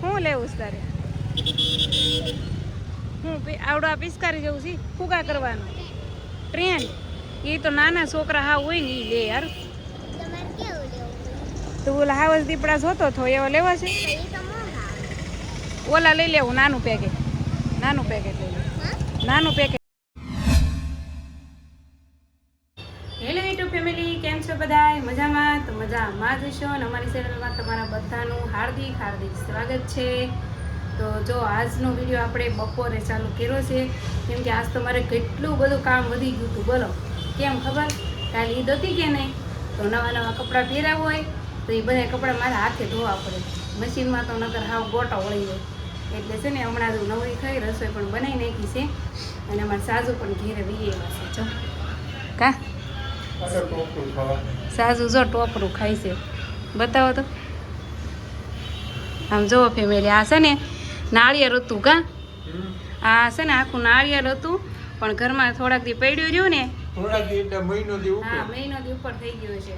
શું લેવું છે તારે? હું આવડો આ પિસ્કારી જવું છે ફૂગા કરવાનું ટ્રેન એ તો નાના છોકરા હા હોય ને એ લે યાર. તું ઓલા હાવસ દીપડા જોતો થો એવો લેવા છે? ઓલા લઈ લેવું નાનું પેકેટ લઈ લેવું નાનું પેકેટ. હેલો યુટ્યુબ ફેમિલી, કેમ છો બધા? મજામાં? તો મજામાં જ છો અને અમારી ચેનલમાં તમારા બધાનું હાર્દિક સ્વાગત છે. તો જો આજનો વિડીયો આપણે બપોરે ચાલુ કર્યો છે કેમ કે આજ તમારે કેટલું બધું કામ વધી ગયું હતું. બોલો કેમ ખબર? કાલે ઈદ હતી કે નહીં, તો નવા કપડાં પહેરાવ હોય તો એ બધા કપડાં મારા હાથે ધોવા પડે. મશીનમાં તો નકર હાવ ગોટા વળી જાય. એટલે છે ને હમણાં તો નવરી થઈ રસોઈ પણ બનાવી નાખી છે અને અમારે સાજુ પણ ઘેરે વી એવા છે. જો કા સાજુ જો ટોપરું ખાય છે, બતાવો તો. આમ જુઓ ફેમિલી, આ છે ને નાળિયેર હતું. કા આ છે ને આખું નાળિયેર હતું પણ ઘરમાં થોડાક દી પડ્યું રહ્યું ને, મહિનો દી ઉપર થઈ ગયો છે.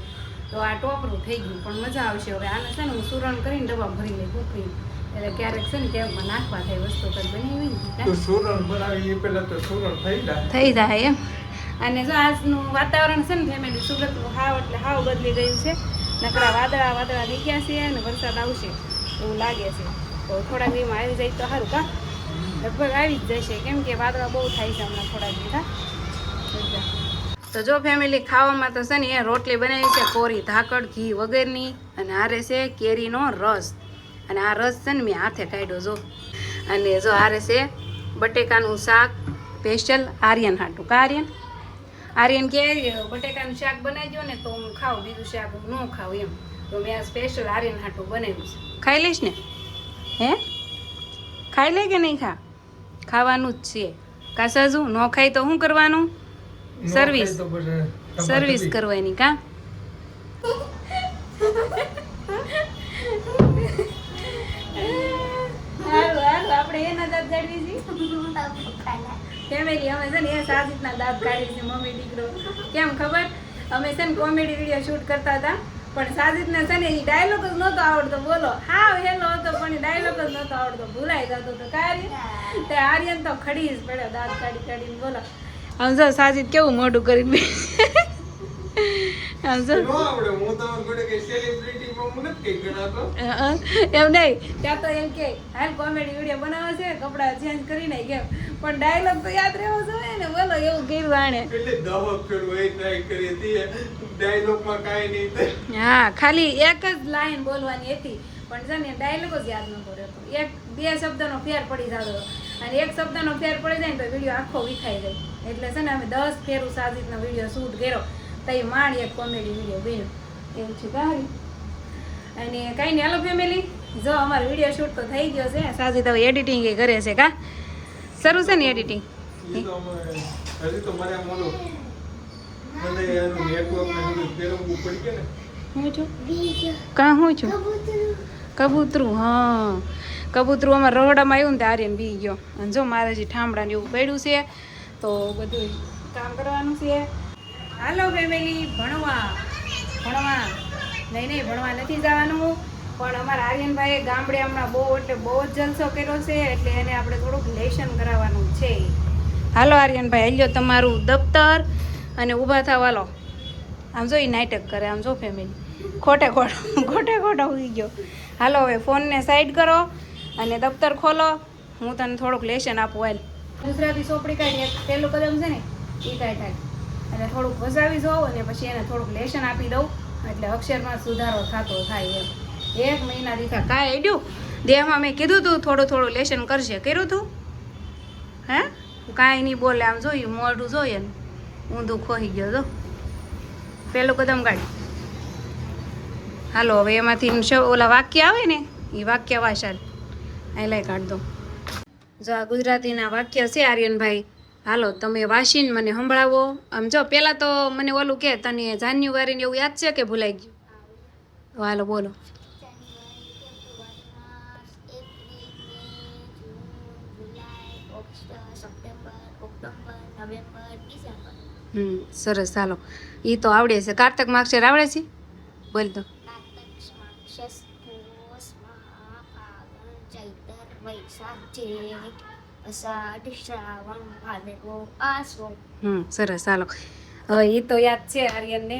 તો આ ટોપરું થઈ ગયું પણ મજા આવશે. હવે આને છે ને હું સુરણ કરીને ડબ્બા ભરી લઈ કૂકરી, એટલે ક્યારેક છે ને ટેપમાં નાખવા થાય વસ્તુ કઈ બનાવી ને સુરણ બનાવી એ પહેલા તો સુરણ થઈ જાય એમ. અને જો આજનું વાતાવરણ છે ને ફેમિલી, સુરતનું હાવ એટલે હાવ બદલી ગયું છે. નકરા વાદળા થઈ ગયા છે અને વરસાદ આવશે એવું લાગે છે. તો થોડાક દીમાં આવી જાય તો સારું. કા લગભગ આવી જ જશે કેમ કે વાદળા બહુ થાય છે હમણાં થોડાક દી. તો જો ફેમિલી, ખાવામાં તો છે ને એ રોટલી બનાવી છે કોરી ધાકડ ઘી વગરની, અને આરે છે કેરીનો રસ. અને આ રસ છે ને મેં હાથે કાઢ્યો જો. અને જો આરે છે બટેકાનું શાક સ્પેશિયલ આર્યન હાટું. કા આર્યન કે બટેકાનું શાક બનાવી દો ને તો હું ખાઉં, બીજું શાક હું ન ખાઉં એમ. તો મેં આ સ્પેશિયલ આર્યન હાટું બનાવ્યું છે. ખાઈ લઈશ ને? હે ખાઈ લે કે નહીં? ખાવાનું જ છે. કા સાજુ ન ખાય તો શું કરવાનું? સર્વિસ કરવાની. કા આપણે એના દાંત કાઢવી છે ફેમિલી. અમે છે ને એ સાજીદના દાંત કાઢી છે મમ્મી દીકરો. કેમ ખબર? અમે છે ને કોમેડી વિડીયો શૂટ કરતા હતા પણ સાજીદને છે ને એ ડાયલોગ જ નહોતો આવડતો. બોલો હાવ હેલો હતો પણ એ ડાયલોગ જ નહોતો આવડતો, ભૂલાઈ જતો તો. તે આર્યન તો ખડી જ પડ્યો દાંત કાઢીને. બોલો આમ જો સાજીદ કેવું મોઢું કરીને એમ નહીં, ત્યાં તો એમ કે હાલ કોમેડી વિડીયો બનાવે છે, કપડા ચેન્જ કરીને કેમ, પણ ડાયલોગ તો યાદ રહેવો જોઈએ ને. બોલો એવું કર્યું આણે. હા, ખાલી એક જ લાઈન બોલવાની હતી પણ છે ને ડાયલોગ જ યાદ નતો રહેતો. એક બે શબ્દનો ફેર પડી જતો અને એક શબ્દનો ફેર પડી જાય ને તો વિડીયો આખો વિખાઈ જાય. એટલે છે ને અમે 10 ફેરું સાજીદનો વિડીયો શૂટ કર્યો તો એ માંડ એક કોમેડી વિડીયો બન્યો એવું છે. કાંઈ અને કાંઈ નહીં. હાલો ફેમિલી, જો અમારો વિડીયો શૂટ તો થઈ ગયો છે. સાજીદ હવે એડિટિંગ એ કરે છે. કા શરૂ છે ને એડિટિંગ? હું છું કબૂતરું. હા, કબૂતરું અમારે રહોડામાં આવ્યું ને આર્યન બી ગયો. અને જો મારે જે ઠામડા ને એવું પડ્યું છે તો બધું કામ કરવાનું છે. હાલો ફેમિલી, ભણવા નહીં ભણવા નથી જવાનું પણ અમારા આર્યનભાઈએ ગામડે હમણાં બહુ જ જલસો કર્યો છે એટલે એને આપણે થોડુંક લેશન કરાવવાનું છે. હાલો આર્યનભાઈ, હાલ્યો તમારું દફતર અને ઊભા થાવ. હાલો. આમ જો એ નાટક કરે. આમ જો ફેમિલી, ખોટે ખોટો ઉઈ ગયો. હાલો હવે ફોનને સાઈડ કરો અને દફતર ખોલો. હું તને થોડુંક લેશન આપું. હાલ ગુજરાતી ચોપડી કાઢી, એક પહેલું કદમ છે ને એ કાઢ એટલે થોડુંક વસાવી જાઉં અને પછી એને થોડુંક લેશન આપી દઉં એટલે અક્ષરમાં સુધારો થતો થાય એમ. 1 મહિના દીધા કાંઈ એડ્યું દેહમાં મેં કીધું તું થોડું લેશન કરશે, કર્યું તું? હે કાંઈ નહીં બોલે. આમ જોયું મોઢું જોઈએ ને ઊંધું ખોઈ ગયો. જો પહેલું કદમ કાઢી. હાલો હવે એમાંથી ઓલા વાક્ય આવે ને એ વાક્ય વાંચાલ અહીં લઈ કાઢ દો. જો આ ગુજરાતીના વાક્ય છે આર્યનભાઈ. હાલો તમે વાંચીને મને સંભળાવો. આમ જો પહેલાં તો મને ઓલું કે તને જાન્યુઆરીને એવું યાદ છે કે ભૂલાઈ ગયું? હાલો બોલો. સરસ. હાલો એ તો આવડે છે. કારતક માક્ષર આવડે છે? બોલ તો. ચૈતર વૈશાખ જેઠ અષાઢ શ્રાવણ ભાદરવો આસો. સરસ. ચાલો, એ તો યાદ છે આર્યનને.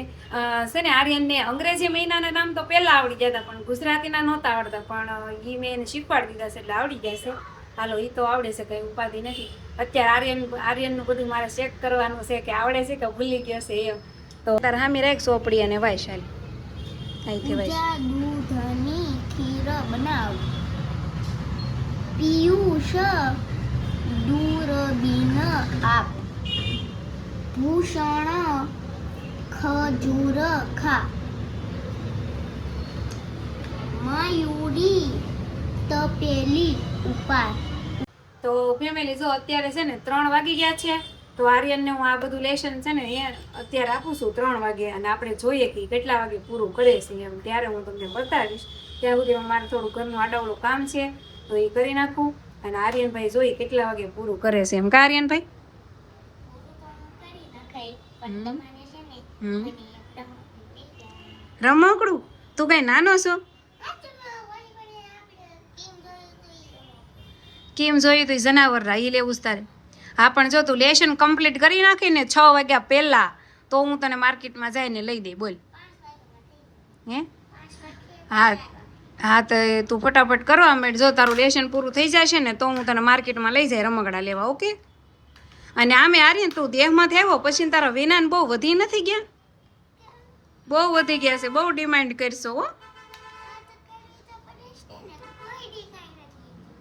છે ને આર્યનને અંગ્રેજી મહિનાના નામ તો પહેલા આવડી ગયા હતા, પણ ગુજરાતીના નહોતા આવડતા, પણ એ મેં એને શીખવાડી દીધા છે એટલે આવડી ગયા છે. હાલો, એ તો આવડે છે, કંઈ ઉપાધિ નથી. અત્યારે આર્યનનું બધું મારે ચેક કરવાનું છે કે આવડે છે કે ભૂલી ગયો છે એમ. તો તારે હામી રાખ સોપડી અને વાયશાલી અહીંથી વાય. દૂધની ખીર બનાવ, પિયુષ દૂરબીન આપ, ભૂષણ ખજૂર ખા, મયુરી તપેલી ઉપાર. તો ફેમિલી જો અત્યારે છે ને 3 વાગી ગયા છે. તો આર્યનને હું આ બધું લેશન છે ને એ અત્યારે આપું છું 3 વાગે, અને આપણે જોઈએ કે કેટલા વાગે પૂરું કરે છે એમ. ત્યારે હું તમને બતાવીશ. ત્યાં સુધીમાં મારે થોડું ઘરનું આડાવડું કામ છે તો એ કરી નાખું, અને આર્યનભાઈ જોઈએ કેટલા વાગે પૂરું કરે છે એમ. કા આર્યનભાઈ? રમકડું? તું કઈ નાનો છો? કેમ જોયું તું? જનાવર રા ઈ લેવું જ તારે? હા, પણ જો તું લેશન કમ્પ્લીટ કરી નાખીને 6 વાગ્યા પહેલા તો હું તને માર્કેટમાં જઈને લઈ દઈ. બોલ. હે? હા તો તું ફટાફટ કરવા માંડ. જો તારું લેશન પૂરું થઈ જશે ને તો હું તને માર્કેટમાં લઈ જાય રમકડા લેવા. ઓકે? અને આમે આર્યન તું દેહમાંથી આવ્યો પછી તારા વિનાન બહુ વધી નથી ગયા? બહુ વધી ગયા છે, બહુ ડિમાન્ડ કરશો હો.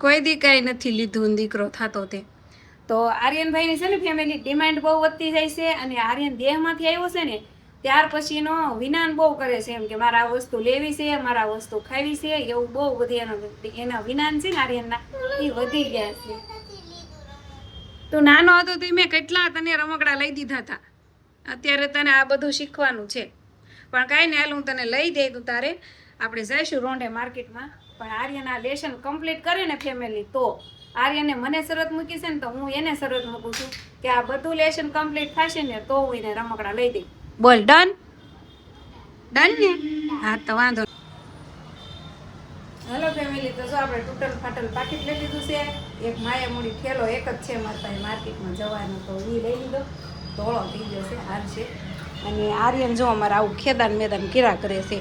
કોઈ દી કાંઈ નથી લીધું દીકરો થતો તે. તો આર્યનભાઈની છે ને ફેમિલી ડિમાન્ડ બહુ વધતી જાય છે, અને આર્યન દેહમાંથી આવ્યો છે ને ત્યાર પછીનો વિનાન બહુ કરે છે એમ કે મારે આ વસ્તુ લેવી છે, મારે આ વસ્તુ ખાવી છે, એવું બહુ બધી એના વિનાન છે ને આર્યનના એ વધી ગયા છે. તું નાનો હતો તો મેં કેટલા તને રમકડા લઈ દીધા હતા. અત્યારે તને આ બધું શીખવાનું છે, પણ કાંઈ નહીં, હાલ હું તને લઈ દઈ. તું તારે આપણે જઈશું રોંઢે માર્કેટમાં. પણ આર્યન આ લેશન કમ્પ્લીટ કરે ને ફેમિલી તો આર્યને મને શરત મૂકી છે ને તો હું એને શરત મૂકું છું કે આ બધું લેશન કમ્પ્લીટ થશે ને તો હું એને રમકડા લઈ દઈ. બોલ ડન? ડન ને? હા તો વાંધો. હેલો ફેમિલી, તો જો આપણે તૂટલ ફાટલ પાકીટ લઈ લીધું છે. એક માયા મૂડી ઠેલો એક જ છે મારા પાસે માર્કેટમાં જવાનું, તો એ લઈ લીધો. ધોળો થઈ ગયો છે, હાલ છે. અને આર્યન જો અમારે આવું ખેદાન મેદાન કર્યા કરે છે.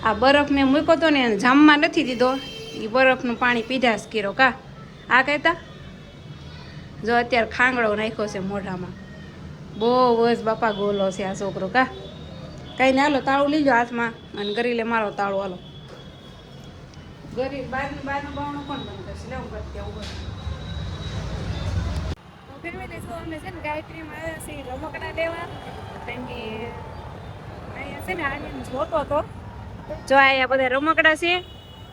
આ બરફ મેં મૂક્યો હતો ને એને જામમાં નથી દીધો, એ બરફનું પાણી પીધા જ કર્યો. કા આ કહેતા જો અત્યારે ખાંગડો નાખ્યો છે મોઢામાં. બહુ જ બાપા ગોલો છે આ છોકરો. કા કંઈ ને હાલો તાળું લીજો હાથમાં અને કરી લે મારો તાળું. હાલો ગરીબ બહારનું બાવણું કોણ બંધ કરશે? લેવું પડશે આવું ફેમિલી. તો અમે છે ને ગાયત્રીમાં આવ્યા છીએ રમકડા લેવા, કારણ કે અહીંયા છે ને આર્યન જોતો હતો. જો અહીંયા બધા રમકડા છે.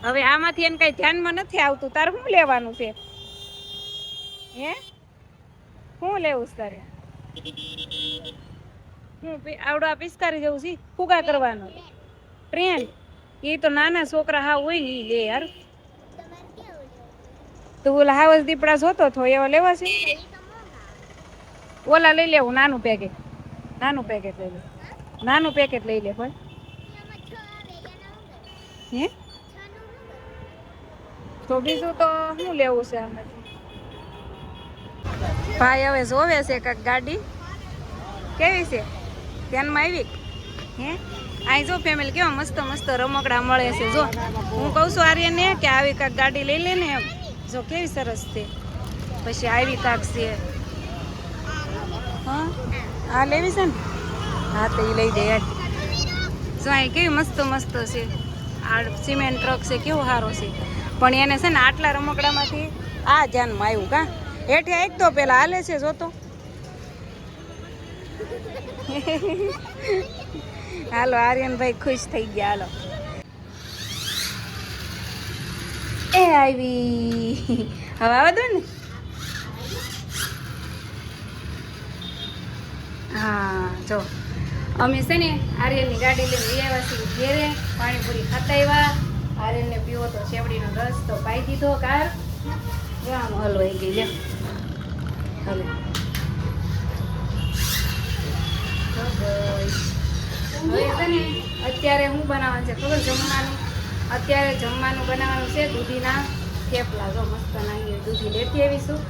હવે આમાંથી એને કઈ ધ્યાનમાં નથી આવતું. તારે શું લેવાનું છે? હે શું લેવું છે તારે? હું આવડો પિસ્કારી જવું છે ફુગા કરવાનું ટ્રેન? એ તો નાના છોકરા હા હોય ને લે યાર. તો ઓલા હાવસ દીપડા જોતો હતો એવા લેવા છે? ઓલા લઈ લેવું નાનું પેકેટ. નાનું પેકેટ લઈ લે, નાનું પેકેટ લઈ લે. પણ હે તો બીજું તો શું લેવું છે આમાંથી? ભાઈ હવે જોવે છે કાંઈક ગાડી કેવી છે ધ્યાનમાં આવી? હે અહીં જો ફેમિલી કેવા મસ્ત મસ્ત રમકડા મળે છે. જો હું કહું છું આર્યને કે આવી કાંઈક ગાડી લઈ લે ને એમ. જો કેવી સરસ છે. પછી આવી કાંક છે. હા આ લેવી છે ને? હા તો એ લઈ દે યાર. જો અહીં કેવી મસ્ત મસ્ત છે. આ સિમેન્ટ ટ્રક છે, કેવો સારો છે. પણ એને છે ને આટલા રમકડામાંથી આ ધ્યાનમાં આવ્યું. કા હેઠે એક તો પેલા હાલે છે જોતો. હાલો આર્યનભાઈ ખુશ થઈ ગયા. હાલો એ આવી હવે આવા દો ને. હા જો અમે છે ને આર્યનની ગાડી લઈને આવ્યા છીએ ઘેરે. પાણીપુરી ખાતા આવ્યા. આર્યનને પીવો તો શેવડીનો રસ તો પાઈ દીધો. કાર આમ હલવાઈ ગઈ લે. હલો હવે છે ને અત્યારે શું બનાવવાનું છે ખબર? જમવાનું. અત્યારે જમવાનું બનાવવાનું છે દૂધીના થેપલા જો મસ્ત નાખી દૂધી લેતી આવીશું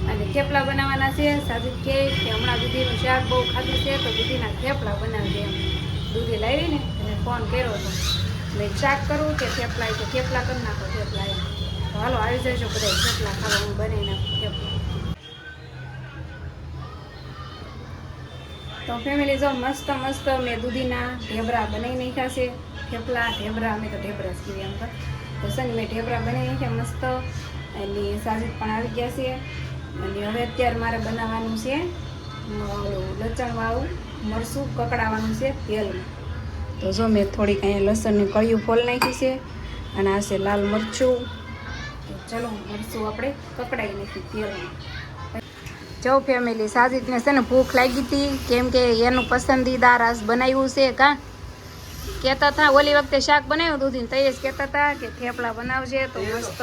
અને થેપલા બનાવવાના છે. સાજુ કે હમણાં દૂધીનું શાક બહુ ખાધું છે તો દૂધીના થેપલા બનાવજે એમ. દૂધી લાવીને એને ફોન કર્યો હતો મેં શાક કરવું કે થેપલા તો થેપલા કરી નાખો થેપલા એમ. તો હાલો આવી જજો બધા થેપલા ખાવા હું બનાવી નાખું થેપલા. તો ફેમિલી જો મસ્ત મસ્ત મેં દૂધીના ઢેબરા બનાવી નાખ્યા છે. થેપલા ઢેબરા અમે તો ઢેબરા જ કહીએ એમ તો છે ને મેં ઢેબરા બનાવી નાખ્યા મસ્ત. એટલે સાજીદ પણ આવી ગયા છે અને હવે અત્યારે મારે બનાવવાનું છે લસણવાળું મરચું કકડાવવાનું છે તેલમાં. તો જો મેં થોડીક અહીંયા લસણની કળિયું ફોલ નાખી છે અને આ છે લાલ મરચું. તો ચલો મરચું આપણે કકડાવી નાખી તેલમાં. જો ફેમિલી સાજીદને છે ને ભૂખ લાગી હતી કેમ કે એનું પસંદીદા રસ બનાવ્યું છે કાં કહેતા હતા ઓલી વખતે શાક બનાવ્યું દૂધી તો એ જ કહેતા હતા કે થેપલા બનાવજે તો મસ્ત.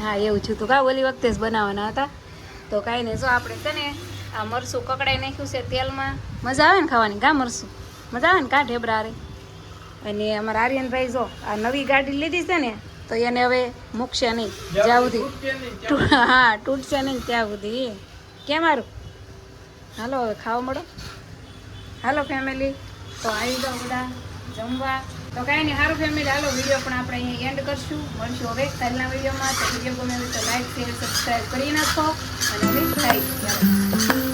હા એવું છું તું કા ઓલી વખતે જ બનાવવાના હતા. તો કાંઈ નહીં જો આપણે છે ને આ મરચું કકડાઈ નાખ્યું છે તેલમાં. મજા આવે ને ખાવાની કા મરચું મજા આવે ને કા ઢેબરા રે. અને અમારા આર્યનભાઈ જો આ નવી ગાડી લીધી છે ને તો એને હવે મૂકશે નહીં જ્યાં સુધી હા તૂટશે નહીં ત્યાં સુધી કેમ મારું. હાલો હવે ખાવા મળો. હાલો ફેમિલી તો આવી જાઓ બધા જમવા. તો કાંઈ નહીં સારું ફેમિલી હાલો વિડીયો પણ આપણે અહીંયા એન્ડ કરશું. મળશું હવે કાલના વિડીયોમાં. તો વિડીયો ગમે તો લાઈક શેર સબસ્ક્રાઈબ કરી નાખો અને હવે ખાઈ